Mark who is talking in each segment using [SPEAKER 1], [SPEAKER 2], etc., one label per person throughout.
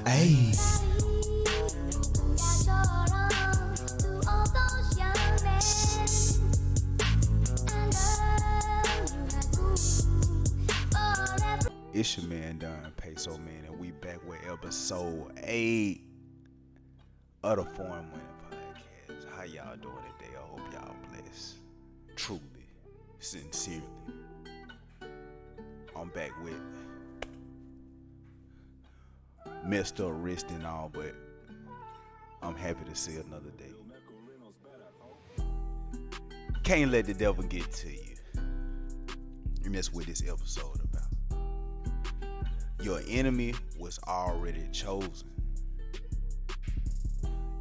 [SPEAKER 1] Hey. It's your man Don Peso Man, and we back with episode 8 of the Foreign Winning Podcast. How y'all doing today? I hope y'all blessed. Truly, sincerely. I'm back with messed up wrist and all, but I'm happy to see another day. Can't let the devil get to you. And that's what this episode about. Your enemy was already chosen.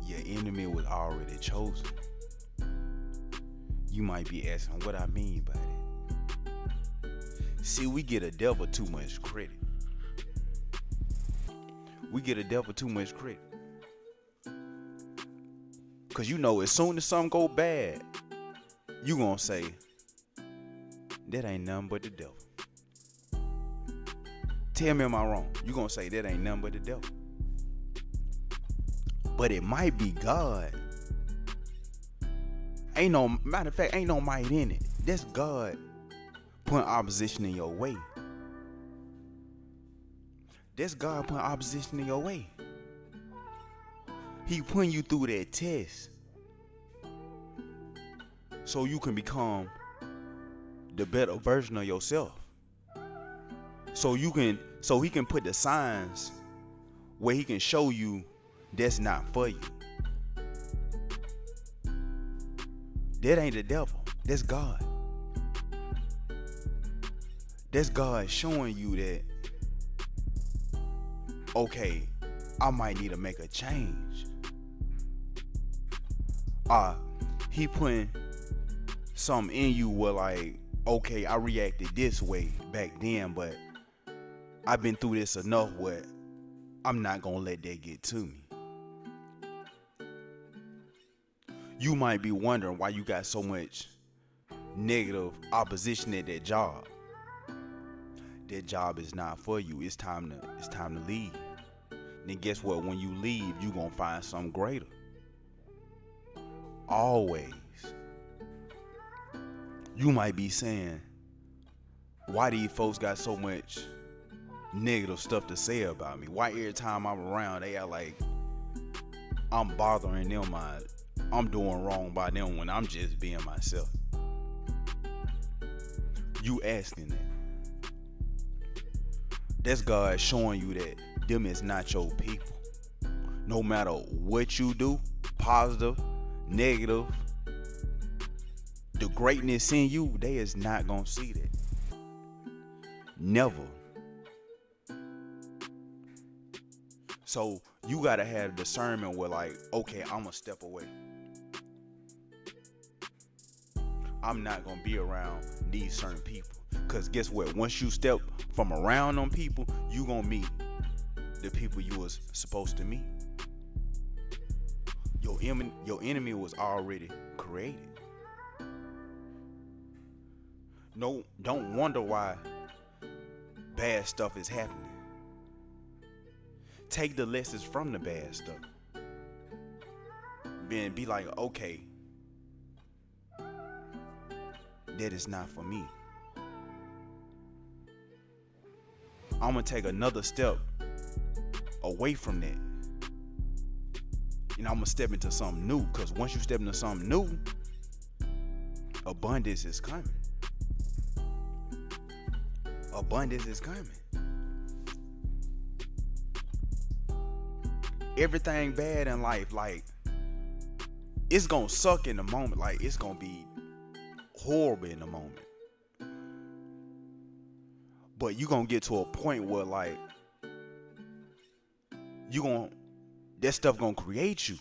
[SPEAKER 1] Your enemy was already chosen. You might be asking what I mean by that. See, we get a devil too much credit. We get a devil too much credit. Cause you know, as soon as something go bad, you gonna say, that ain't nothing but the devil. Tell me, am I wrong? You gonna say that ain't nothing but the devil. But it might be God. Ain't no, matter of fact, ain't no might in it. That's God putting opposition in your way. That's God putting opposition in your way. He putting you through that test so you can become the better version of yourself. So he can put the signs where he can show you that's not for you. That ain't the devil. That's God. That's God showing you that, okay, I might need to make a change. He putting something in you where like, okay, I reacted this way back then, but I've been through this enough where I'm not gonna let that get to me. You might be wondering why you got so much negative opposition at that job. That job is not for you. It's time to leave. Then guess what? When you leave, you gonna find something greater. Always. You might be saying, why these folks got so much negative stuff to say about me? Why every time I'm around they are like I'm bothering them, I'm doing wrong by them when I'm just being myself? You asking that. That's God showing you that them is not your people. No matter what you do, positive, negative, the greatness in you, they is not gonna see that. Never. So you gotta have discernment where like, okay, I'm gonna step away. I'm not gonna be around these certain people. Cause guess what? Once you step from around them people, you gonna meet the people you was supposed to meet. Your enemy was already created. No, don't wonder why bad stuff is happening. Take the lessons from the bad stuff. Then be like, okay, that is not for me. I'm gonna take another step away from that. And I'm gonna step into something new. Cause once you step into something new, abundance is coming. Abundance is coming. Everything bad in life, like, it's gonna suck in the moment. Like, it's gonna be horrible in the moment. But you gonna get to a point where like, that stuff gonna create you.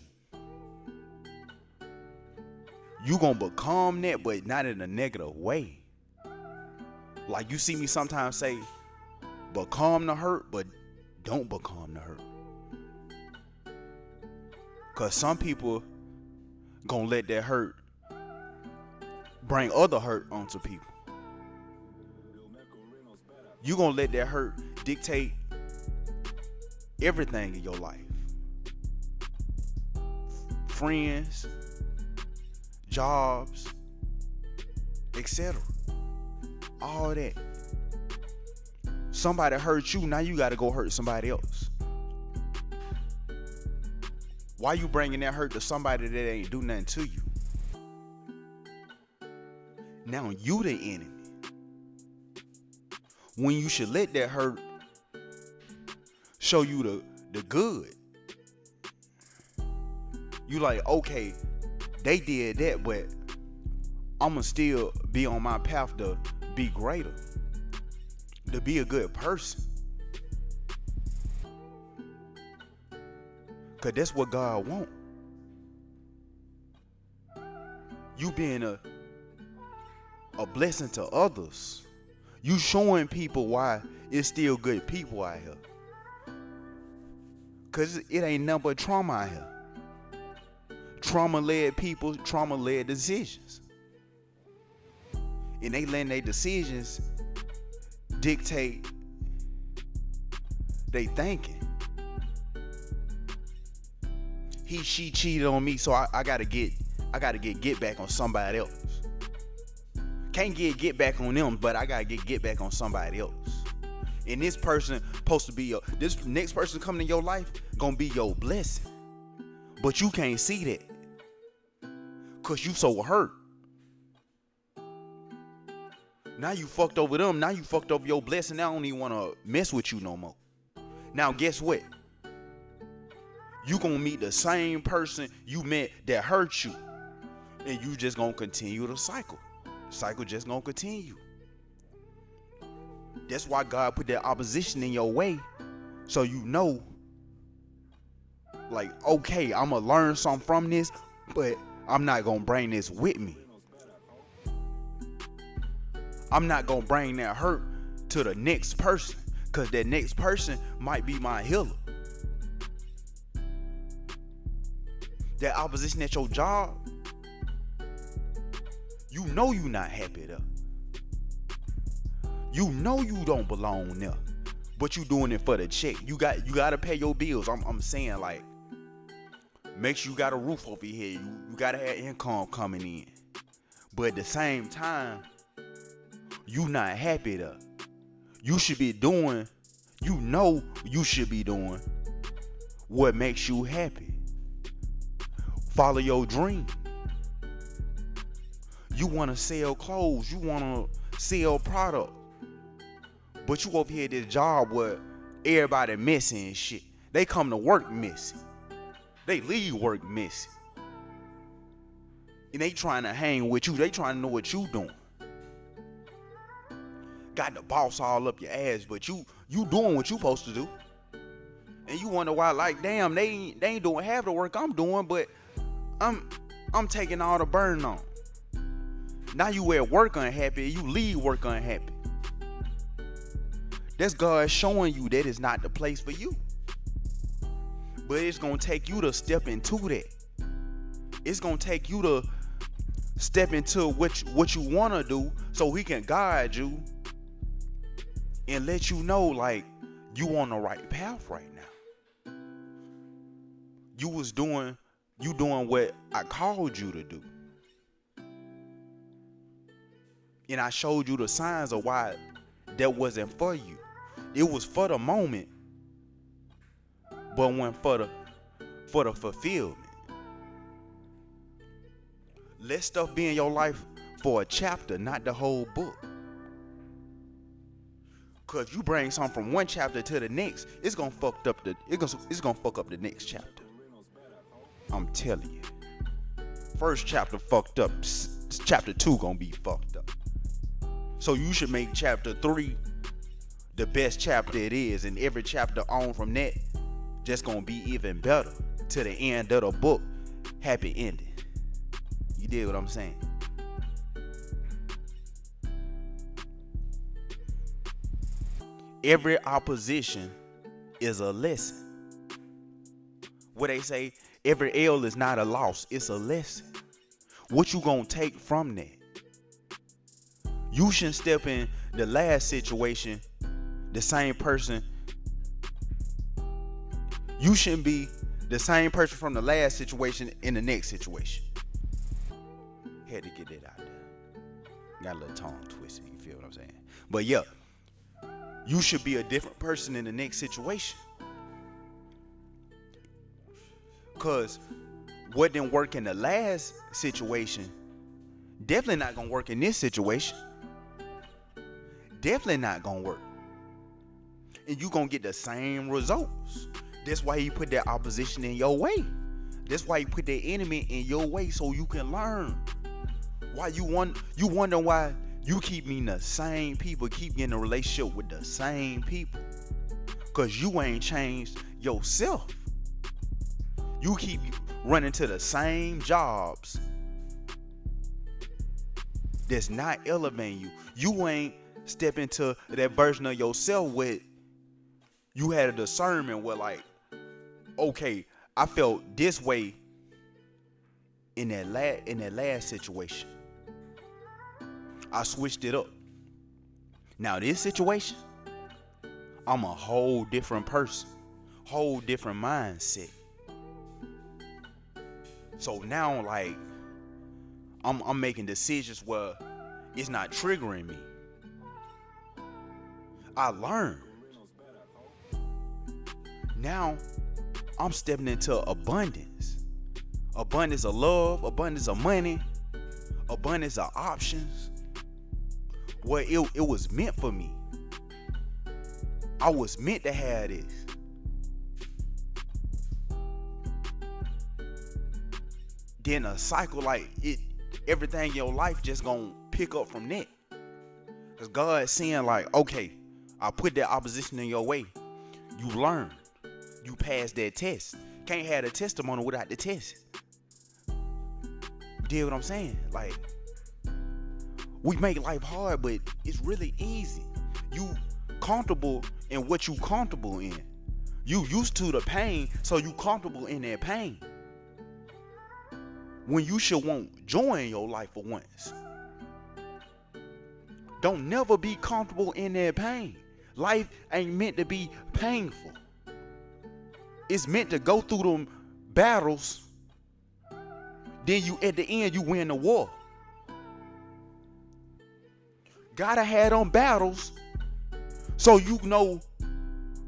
[SPEAKER 1] You gonna become that, but not in a negative way. Like, you see me sometimes say, become the hurt, but don't become the hurt. Cause some people gonna let that hurt bring other hurt onto people. You gonna let that hurt dictate everything in your life. Friends, jobs, etc. All that. Somebody hurt you, now you got to go hurt somebody else. Why you bringing that hurt to somebody that ain't do nothing to you? Now you the enemy. When you should let that hurt show you the good. You like, okay, they did that, but I'ma still be on my path to be greater, to be a good person. Cause that's what God want. You being a blessing to others. You showing people why it's still good people out here. Cause it ain't nothing but trauma out here. Trauma-led people, trauma-led decisions. And they letting their decisions dictate they thinking. She cheated on me, so I gotta get back on somebody else. Can't get back on them, but I gotta get back on somebody else. And this person supposed to be this next person coming in your life gonna be your blessing. But you can't see that. Cause you so hurt. Now you fucked over them. Now you fucked over your blessing. Now I don't even wanna mess with you no more. Now guess what? You gonna meet the same person you met that hurt you. And you just gonna continue the cycle. Cycle just gonna continue. That's why God put that opposition in your way. So you know, like, okay, I'm gonna learn something from this, but I'm not gonna bring this with me. I'm not gonna bring that hurt to the next person, because that next person might be my healer. That opposition at your job, you know you not happy there. You know you don't belong there, but you doing it for the check. You got to pay your bills. I'm saying, like, make sure you got a roof over your head. You got to have income coming in. But at the same time, you not happy there. You should be doing, you should be doing what makes you happy. Follow your dream. You want to sell clothes. You want to sell product. But you over here at this job where everybody messy and shit. They come to work messy. They leave work messy. And they trying to hang with you. They trying to know what you doing. Got the boss all up your ass, but you doing what you supposed to do. And you wonder why, like, damn, they ain't doing half the work I'm doing, but I'm taking all the burden on. Now you at work unhappy, you leave work unhappy. That's God showing you that is not the place for you. But it's gonna take you to step into that. It's gonna take you to step into what you wanna do, so He can guide you and let you know, like, you on the right path right now. You doing what I called you to do. And I showed you the signs of why that wasn't for you. It was for the moment, but went for the fulfillment. Let stuff be in your life for a chapter, not the whole book. Cause if you bring something from one chapter to the next, it's gonna fuck up the next chapter. I'm telling you. First chapter fucked up. Chapter 2 gonna be fucked up. So you should make chapter 3 the best chapter it is, and every chapter on from that just gonna be even better to the end of the book. Happy ending. You dig what I'm saying? Every opposition is a lesson. What they say, every L is not a loss, it's a lesson. What you gonna take from that? You shouldn't step in the last situation the same person You shouldn't be the same person from the last situation in the next situation. Had to get that out there. Got a little tongue twisted, you feel what I'm saying? But yeah, you should be a different person in the next situation. Cause what didn't work in the last situation, definitely not gonna work in this situation. Definitely not gonna work. And you gonna get the same results. That's why he put that opposition in your way. That's why he put that enemy in your way so you can learn. Why you wonder why you keep meeting the same people, keep getting a relationship with the same people. Cause you ain't changed yourself. You keep running to the same jobs that's not elevating you. You ain't step into that version of yourself where you had a discernment where like, okay, I felt this way in that last situation. I switched it up. Now this situation, I'm a whole different person, whole different mindset. So now like I'm making decisions where it's not triggering me. I learned. Now I'm stepping into abundance. Abundance of love, abundance of money, abundance of options. Well, it was meant for me. I was meant to have this. Then a cycle like it, everything in your life just gonna pick up from that. Cause God's saying like, okay, I put that opposition in your way. You learn. You pass that test. Can't have a testimony without the test. You dig what I'm saying? Like, we make life hard, but it's really easy. You comfortable in what you comfortable in. You used to the pain, so you comfortable in that pain. When you should want joy in your life for once. Don't never be comfortable in that pain. Life ain't meant to be painful. It's meant to go through them battles. Then you, at the end, you win the war. Gotta have them battles so you know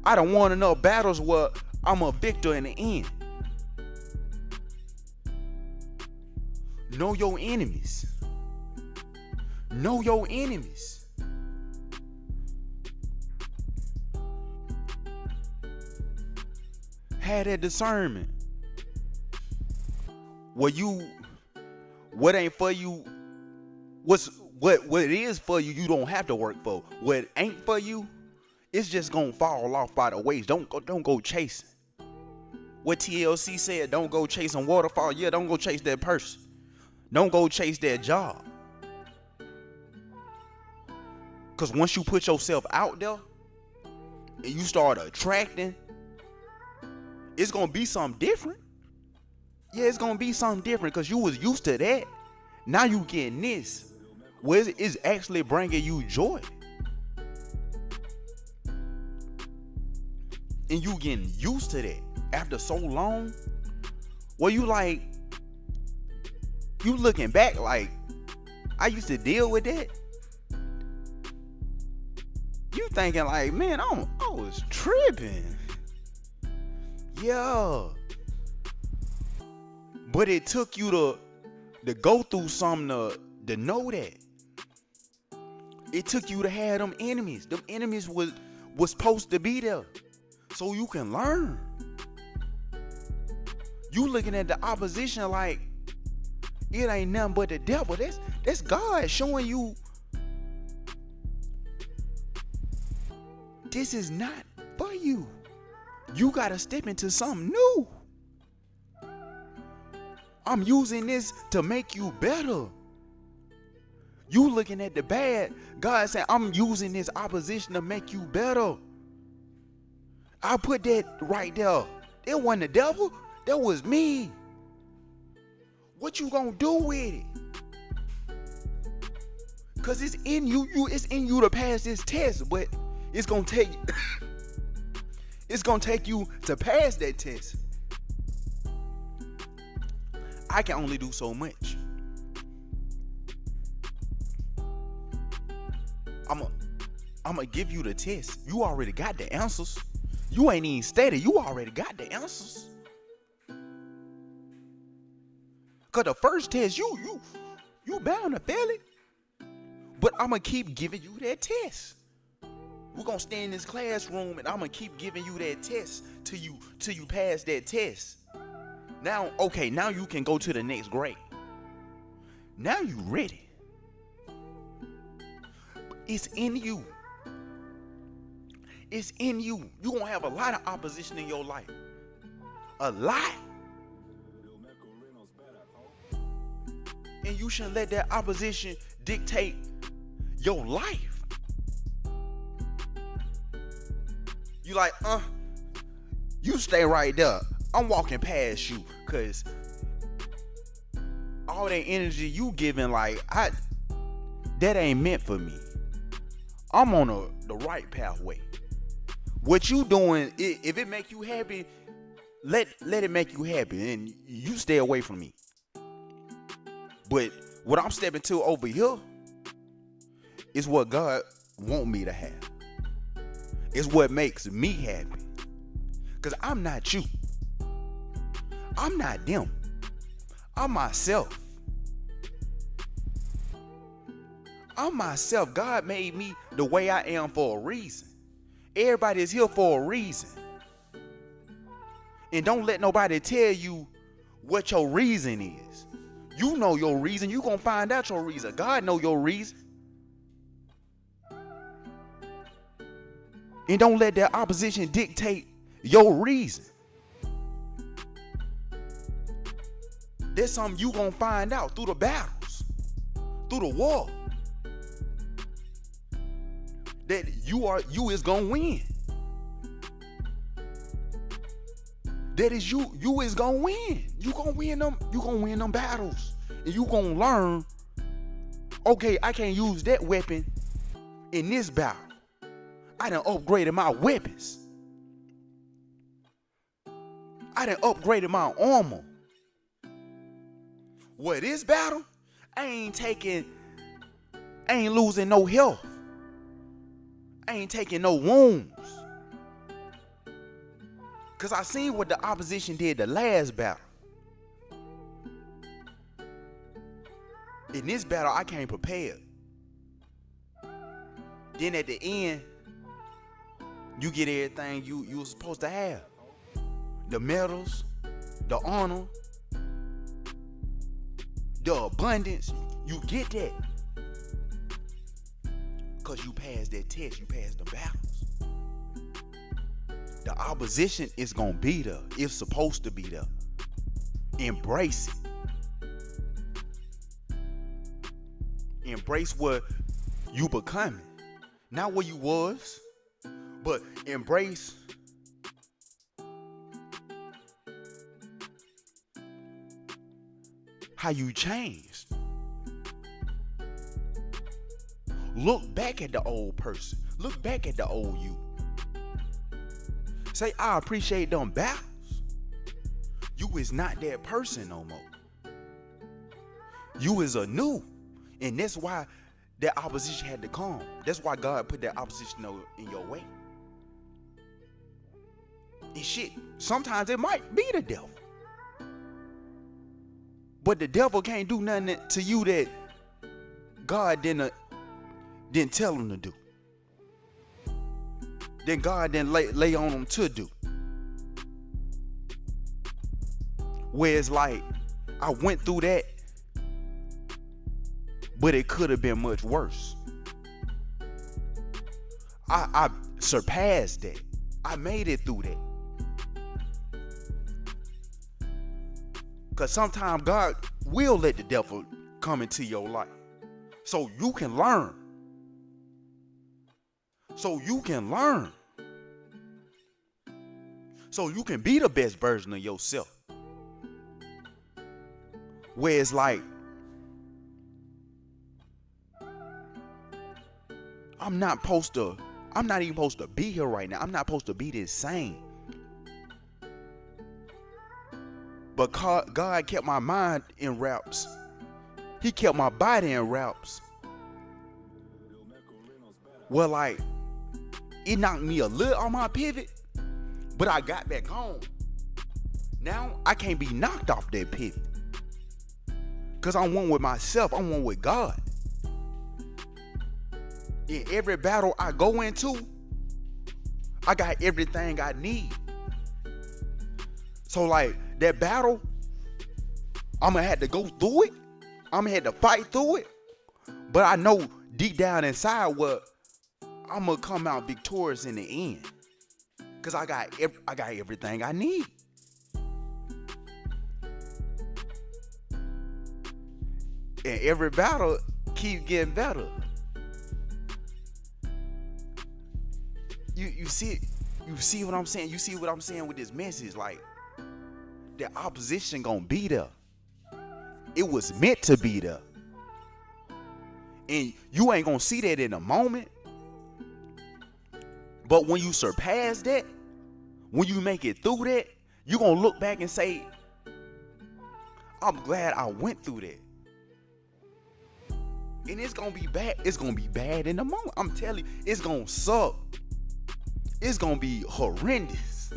[SPEAKER 1] I don't want enough battles where I'm a victor in the end. Know your enemies. Know your enemies. Have that discernment. What ain't for you, what it is for you, you don't have to work for. What ain't for you, it's just gonna fall off by the ways. Don't go chasing. What TLC said, don't go chasing waterfall. Yeah, don't go chase that person. Don't go chase that job. Cause once you put yourself out there and you start attracting, it's gonna be something different. Yeah, it's gonna be something different because you was used to that. Now you getting this, where it's actually bringing you joy. And you getting used to that after so long. Well, you looking back like, I used to deal with that. You thinking like, man, I was tripping. Yeah. But it took you to go through something to know that. It took you to have them enemies. Them enemies was supposed to be there so you can learn. You looking at the opposition like it ain't nothing but the devil. That's God showing you this is not for you. You gotta step into something new. I'm using this to make you better. You looking at the bad. God said, I'm using this opposition to make you better. I put that right there. That wasn't the devil. That was me. What you gonna do with it? Cause it's in you. It's in you to pass this test, but it's gonna take It's gonna take you to pass that test. I can only do so much. I'm gonna give you the test. You already got the answers. You ain't even studied. You already got the answers. Cause the first test, you bound to fail it. But I'm gonna keep giving you that test. We're gonna stay in this classroom and I'm gonna keep giving you that test till you pass that test. Now, okay, now you can go to the next grade. Now you ready. It's in you. It's in you. You're gonna have a lot of opposition in your life. A lot. And you shouldn't let that opposition dictate your life. You like, you stay right there. I'm walking past you, cause all that energy you giving, like, that ain't meant for me. I'm on the right pathway. What you doing, if it make you happy, let it make you happy, and you stay away from me. But what I'm stepping to over here is what God want me to have. It's what makes me happy. Because I'm not you. I'm not them. I'm myself. I'm myself. God made me the way I am for a reason. Everybody is here for a reason. And don't let nobody tell you what your reason is. You know your reason. You gonna find out your reason. God know your reason. And don't let that opposition dictate your reason. That's something you gonna find out through the battles, through the war. That you is gonna win. That is you is gonna win. You gonna win them battles. And you gonna learn, okay, I can't use that weapon in this battle. I done upgraded my weapons. I done upgraded my armor. What, this battle? I ain't losing no health. I ain't taking no wounds. Cause I seen what the opposition did the last battle. In this battle, I came prepared. Then at the end, you get everything you were supposed to have. The medals, the honor, the abundance. You get that. Because you passed that test. You passed the battles. The opposition is going to be there. It's supposed to be there. Embrace it. Embrace what you becoming. Not what you was, but embrace how you changed. Look back at the old person. Look back at the old you. Say, I appreciate them battles. You is not that person no more. You is a new. And that's why that opposition had to come. That's why God put that opposition in your way. And shit, sometimes it might be the devil. But the devil can't do nothing to you that God didn't tell him to do. Then God didn't lay on him to do. Where it's like, I went through that, but it could have been much worse. I surpassed that. I made it through that. Because sometimes God will let the devil come into your life so you can learn. So you can learn. So you can be the best version of yourself. Where it's like, I'm not supposed to I'm not even supposed to be here right now. I'm not supposed to be this same. But God kept my mind in wraps. He kept my body in wraps. Well, like, it knocked me a little on my pivot, but I got back on. Now I can't be knocked off that pivot. Because I'm one with myself. I'm one with God. In every battle I go into, I got everything I need. So like that battle, I'm going to have to go through it. I'm going to have to fight through it. But I know deep down inside what I'm going to come out victorious in the end. Because I got everything I need. And every battle keep getting better. You see what I'm saying? You see what I'm saying with this message? Like, the opposition gonna be there. It was meant to be there. And you ain't gonna see that in a moment. But when you surpass that, when you make it through that, you gonna look back and say, I'm glad I went through that. And it's gonna be bad. It's gonna be bad in the moment. I'm telling you, it's gonna suck. It's gonna be horrendous.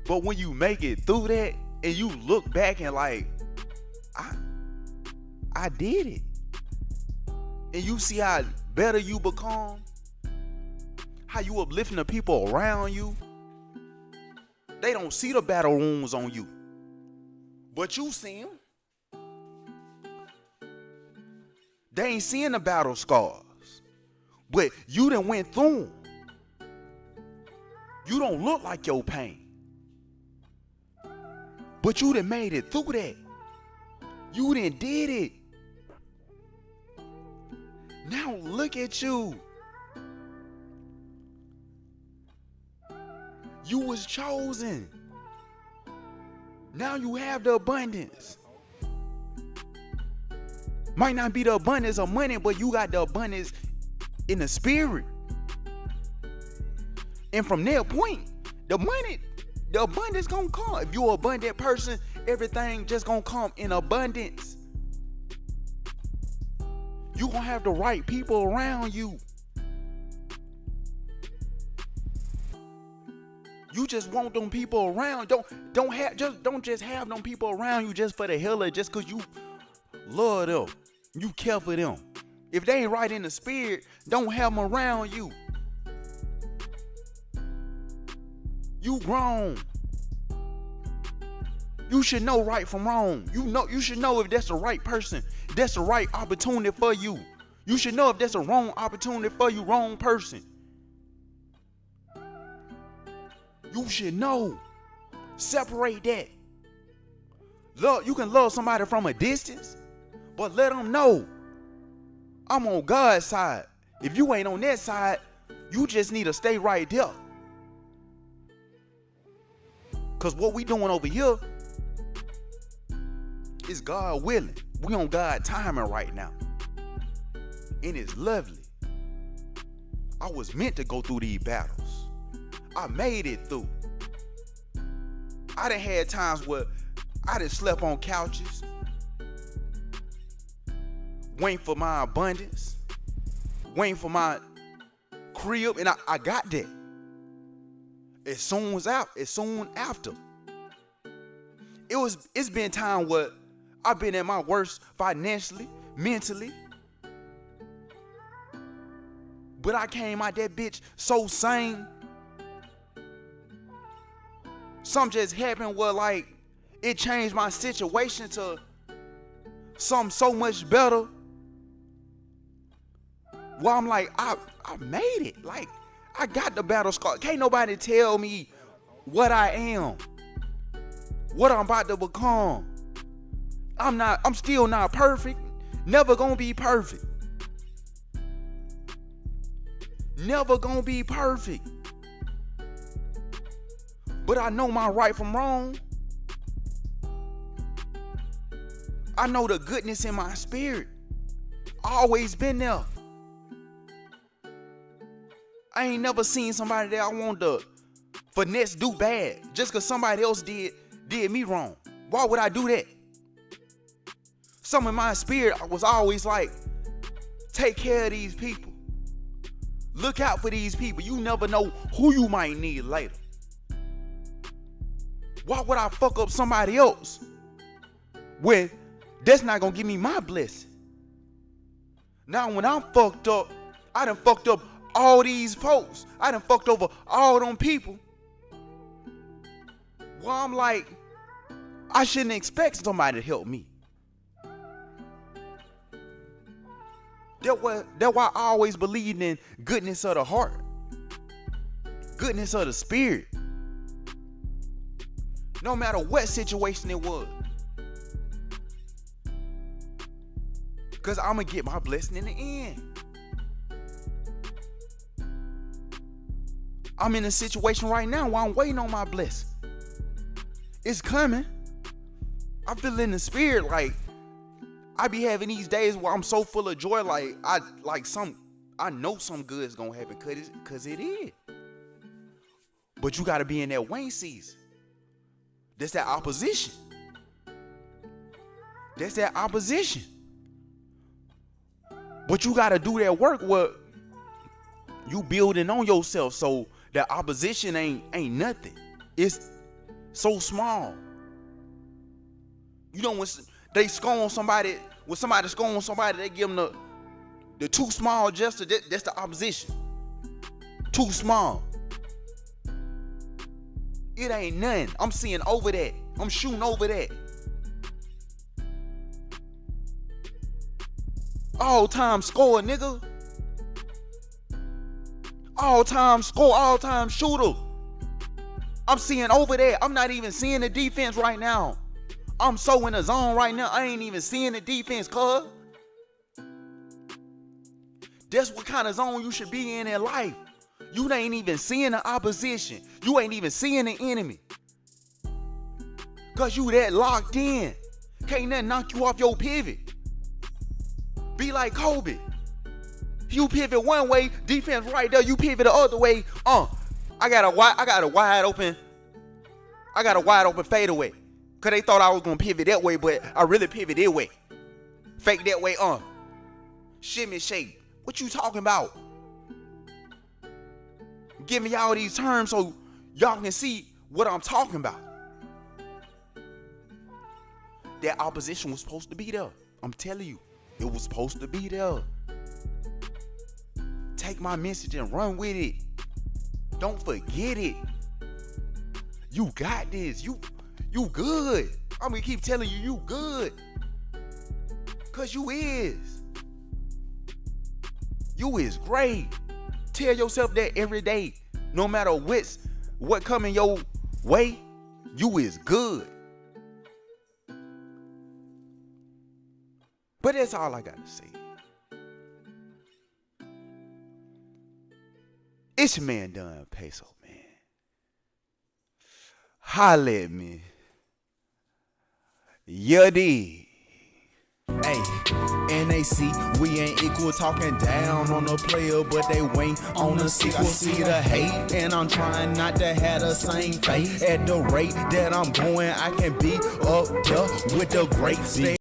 [SPEAKER 1] But when you make it through that and you look back and like, I did it. And you see how better you become, how you uplifting the people around you. They don't see the battle wounds on you, but you see them. They ain't seeing the battle scars, but you done went through them. You don't look like your pain, but you done made it through that. You done did it. Now look at you. You was chosen. Now you have the abundance. Might not be the abundance of money, but you got the abundance in the spirit. And from that point, the abundance gonna come. If you're an abundant person, everything just gonna come in abundance. You gonna have the right people around you. You just want them people around. Don't just have them people around you just for the hell of it, just cause you love them. You care for them. If they ain't right in the spirit, don't have them around you. You grown. You should know right from wrong. You should know if that's the right person, that's the right opportunity for you. You should know if that's a wrong opportunity for you, wrong person. You should know. Separate that. Love, you can love somebody from a distance, but let them know I'm on God's side. If you ain't on that side, you just need to stay right there. Because what we doing over here is God willing. We on God timing right now. And it's lovely. I was meant to go through these battles. I made it through. I done had times where I done slept on couches, waiting for my abundance, waiting for my crib, and I got that. As soon after. It's been time where I've been at my worst financially, mentally. But I came out that bitch so sane. Something just happened where like it changed my situation to something so much better. Well, I'm like, I made it. Like, I got the battle scar. Can't nobody tell me what I am, what I'm about to become. I'm still not perfect. Never gonna be perfect. Never gonna be perfect. But I know my right from wrong. I know the goodness in my spirit. Always been there. I ain't never seen somebody that I want to finesse do bad just because somebody else did me wrong. Why would I do that? Some of my spirit was always like, take care of these people. Look out for these people. You never know who you might need later. Why would I fuck up somebody else when that's not gonna give me my blessing? Now when I'm fucked up, I done fucked up all these folks. I done fucked over all them people. Well, I'm like, I shouldn't expect somebody to help me. That's why I always believed in goodness of the heart, goodness of the spirit. No matter what situation it was. Because I'm going to get my blessing in the end. I'm in a situation right now where I'm waiting on my blessing. It's coming. I feel in the spirit like I be having these days where I'm so full of joy, like I know some good is gonna happen cause it is. But you gotta be in that waiting season. That's that opposition. That's that opposition. But you gotta do that work where you building on yourself so that opposition ain't nothing. It's so small. You know when they scorn somebody, when somebody scorns somebody, they give them the too small gesture. That's the opposition. Too small. It ain't nothing. I'm seeing over that. I'm shooting over that. All time scorer, nigga. All time score, all time shooter. I'm seeing over that. I'm not even seeing the defense right now. I'm so in the zone right now, I ain't even seeing the defense, cuz. That's what kind of zone you should be in life. You ain't even seeing the opposition. You ain't even seeing the enemy. Cause you that locked in. Can't nothing knock you off your pivot. Be like Kobe. You pivot one way, defense right there, you pivot the other way. I got a wide open fadeaway. Cause they thought I was gonna pivot that way, but I really pivot that way. Fake that way, shimmy shake. What you talking about? Give me all these terms so y'all can see what I'm talking about. That opposition was supposed to be there. I'm telling you, it was supposed to be there. Take my message and run with it. Don't forget it. You got this. You good. I'm gonna keep telling you, you good. Cause you is. You is great. Tell yourself that every day. No matter what coming your way, you is good. But that's all I gotta say. It's your man Don Peso, man. Holla at me. You dig.
[SPEAKER 2] Hey, NAC, we ain't equal, talking down on the player, but they wait on the sequel. See the hate, and I'm trying not to have the same fate. At the rate that I'm going, I can be up there with the greats.